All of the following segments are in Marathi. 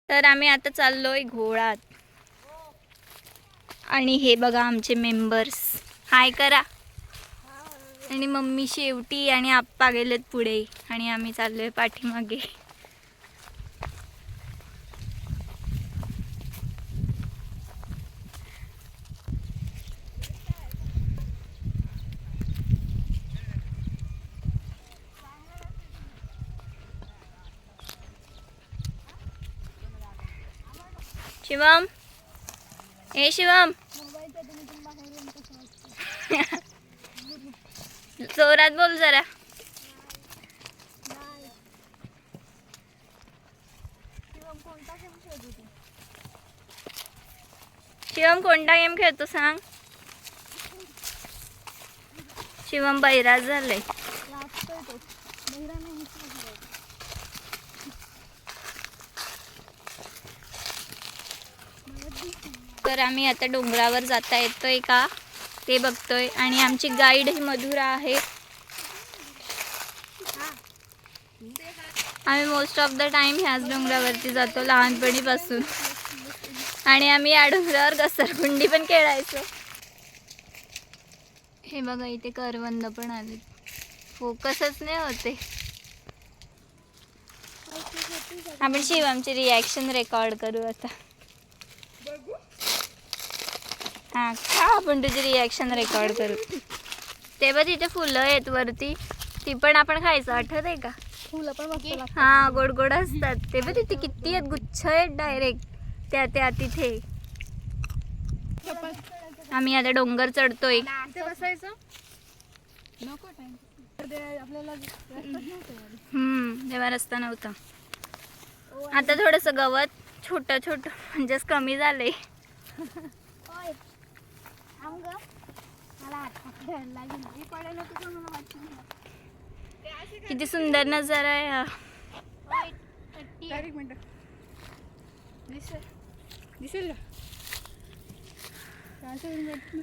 तर आम्ही आता चाललोय घोळात आणि हे बघा आमचे मेंबर्स हाय करा. आणि मम्मी शेवटी आणि आप्पा गेलेत पुढे आणि आम्ही चाललोय पाठीमागे. शिवम, ए शिवम, जोरात बोल जरा. शिवम कोणता गेम खेळतो सांग. शिवम बैराज झालंय. तर आम्ही आता डोंगरावर जाता येतोय का ते बघतोय आणि आमची गाईड ही मधुरा आहे. आम्ही मोस्ट ऑफ द टाइम ह्याच डोंगरावरती जातो लहानपणीपासून आणि आम्ही या डोंगरावर घसरगुंडी पण खेळायचो. हे बघा इथे करवंद पण आले, फोकसच नाही होते. आपण शिवमची रिॲक्शन रेकॉर्ड करू आता. हां का आपण तुझी रिॲक्शन रेकॉर्ड करू. ते बघ तिथे फुलं आहेत वरती, ती पण आपण खायचं आठवत आहे का. फुलं पण मस्त लागतात. हां गोड गोड असतात. ते बघ तिथे किती आहेत, गुच्छ आहेत डायरेक्ट त्या तिथे. आम्ही आता डोंगर चढतोय. तेव्हा रस्ता नव्हता. आता थोडंसं गवत छोटं छोटं म्हणजेच कमी झालंय. किती सुंदर नजारा आहे हा. दिसेल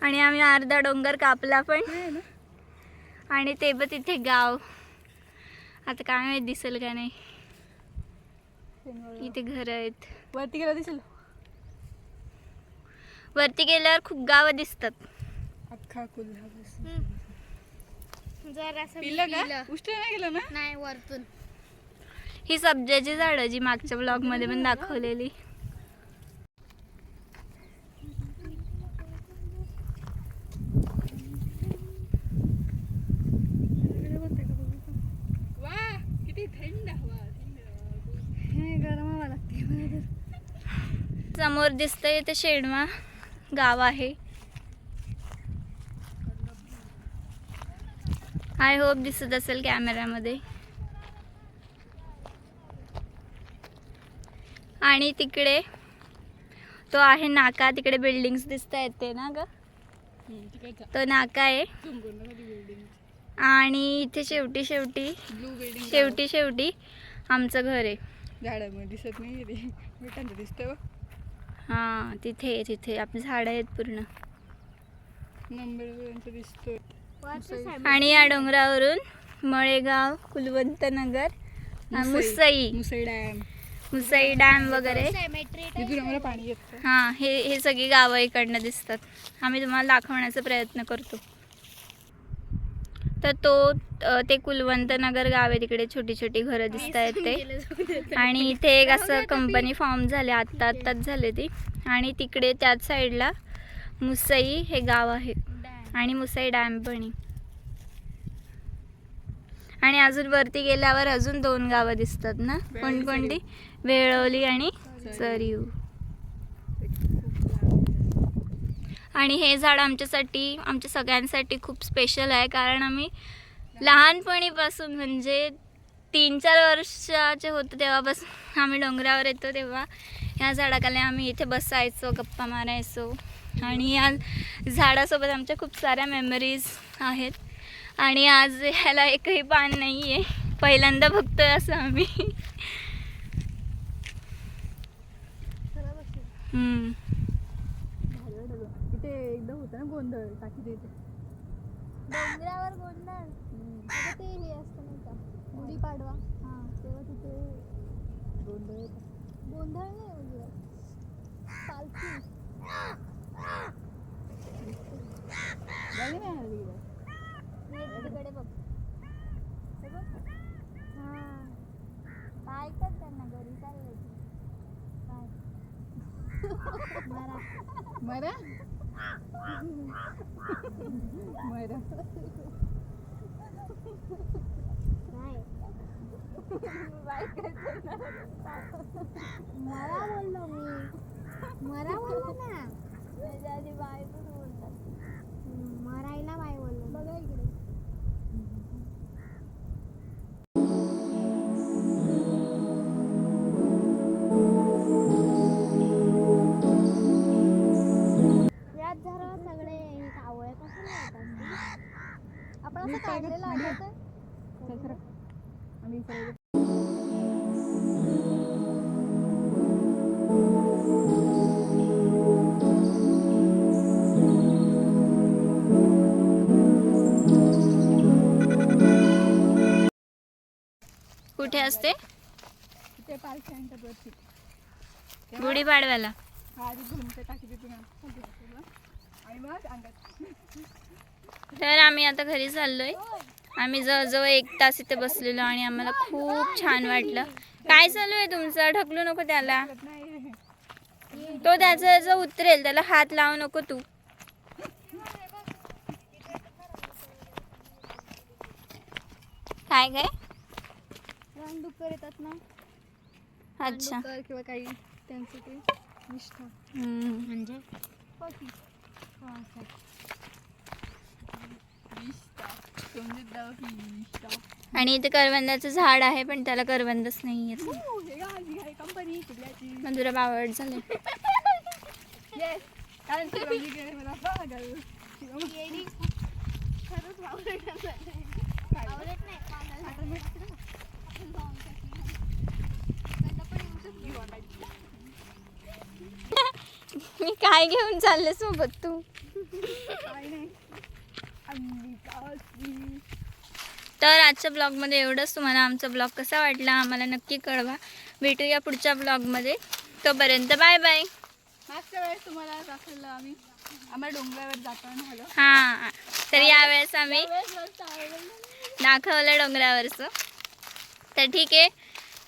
आणि आम्ही अर्धा डोंगर कापला पण. आणि ते बघ तिथे गाव. आता काय माहित दिसेल का नाही. इथे घर आहेत. वरती गेला दिसेल. वरती गेल्यावर खूप गावं दिसतात. अख्खा कोल्हापूर नाही गेलं ना. नाही वरतून. ही सब्जाची झाडं जी मागच्या ब्लॉग मध्ये पण दाखवलेली. समोर दिसतंय इथे शेडमा गाव आहे. आय होप दिसत असेल कॅमेऱ्यामध्ये. आणि तिकडे तो आहे नाका, तिकडे बिल्डिंग्स दिसत आहेत ते ना ग, तो नाका आहे. आणि इथे शेवटी आमचं घर आहे. झाडामध्ये दिसत नाही दिसतंय. हां तिथे आपली झाडं आहेत पूर्ण. नंबर दिसतोय. आणि या डोंगरावरून मळेगाव, कुलवंतनगर, मुसई डॅम वगैरे पाणी येतं. हां हे सगळी गावं इकडनं दिसतात. आम्ही तुम्हाला दाखवण्याचा प्रयत्न करतो. तर ते कुलवंतनगर गाव आहे. तिकडे छोटी छोटी घरं दिसत आहेत ते. आणि इथे एक असं कंपनी फॉर्म झाले आत्ताच झाले ती. आणि तिकडे त्याच साईडला मुसई हे गाव आहे आणि मुसई डॅम पण आहे. आणि अजून वरती गेल्यावर अजून 2 गावं दिसतात ना, कोणकोणती, वेळवली आणि चरिव. आणि हे झाड आमच्या सगळ्यांसाठी खूप स्पेशल आहे. कारण आम्ही लहानपणीपासून म्हणजे 3-4 वर्षाचे होतो तेव्हापासून आम्ही डोंगरावर येतो. तेव्हा ह्या झाडाखाली आम्ही इथे बसायचो, गप्पा मारायचो. आणि या झाडासोबत आमच्या खूप साऱ्या मेमरीज आहेत. आणि आज ह्याला एकही पान नाही आहे. पहिल्यांदा बघतोय असं आम्ही. इथे एकदा होतं ना गोंधळ टाकी देते डोंगरावर गोंधळ. ते हे असतं नाही का, गुढीपाडवा. तेव्हा तिथे गोंधळ गोंधळ नाही वगैरे पालखी बघ ना तिकडे. ये तिकडे बघ हे बघ. हा काय कर त्यांना घरी चाललंय काय मरा मरा मरा नाही मरा बोललो मी मरा बोललो ना त्याच्या आधी बाय पण बोलतात मरायला बाय बोललो बघा इकडे यात जरा सगळे कावळे कसं लावतात आपण असं काढलेलं आठवतं आम्ही इकडे कुठे असते ते पालखी आणतात वरती. गुढीपाडव्याला. हा आधी घुमते टाकी तिथून आणि मग आणतात. तर आम्ही आता घरी चाललोय. आम्ही जवळजवळ 1 तास इथे बसलेलो आणि आम्हाला खूप छान वाटलं. काय चालू आहे तुमचं? ढकलू नको त्याला. नाही तो त्याचं उतरेल, त्याला हात लावू नको तू. काय काय? रानडुक्कर येतात ना अच्छा. रानडुक्कर किंवा काही त्यांचं ते निष्ठा म्हणजे पक्षी निष्ठा समजत जावं की निष्ठा. आणि इथे करवंदाचं झाड आहे पण त्याला करवंदच नाही येत. हे गाडी कंपनी कुठल्याची मधुरा बावड झाले. येस कारण तुला मी गेले मला सांगा येडी खरंच आवडत नाही मी काय घेऊन चालले सोबत तू? काय नाही अंबिका तर आजच्या ब्लॉगमध्ये एवढंच. तुम्हाला आमचा ब्लॉग कसा वाटला आम्हाला नक्की कळवा. भेटूया पुढच्या ब्लॉगमध्ये. तोपर्यंत बाय बाय. मागच्या वेळेस तुम्हाला दाखवलं आम्हाला डोंगरावर जाताना झालं. हां, तर यावेळेस आम्ही दाखवलं डोंगरावरचं. तर ठीक आहे,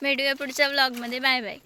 भेटूया पुढच्या ब्लॉगमध्ये. Bye bye.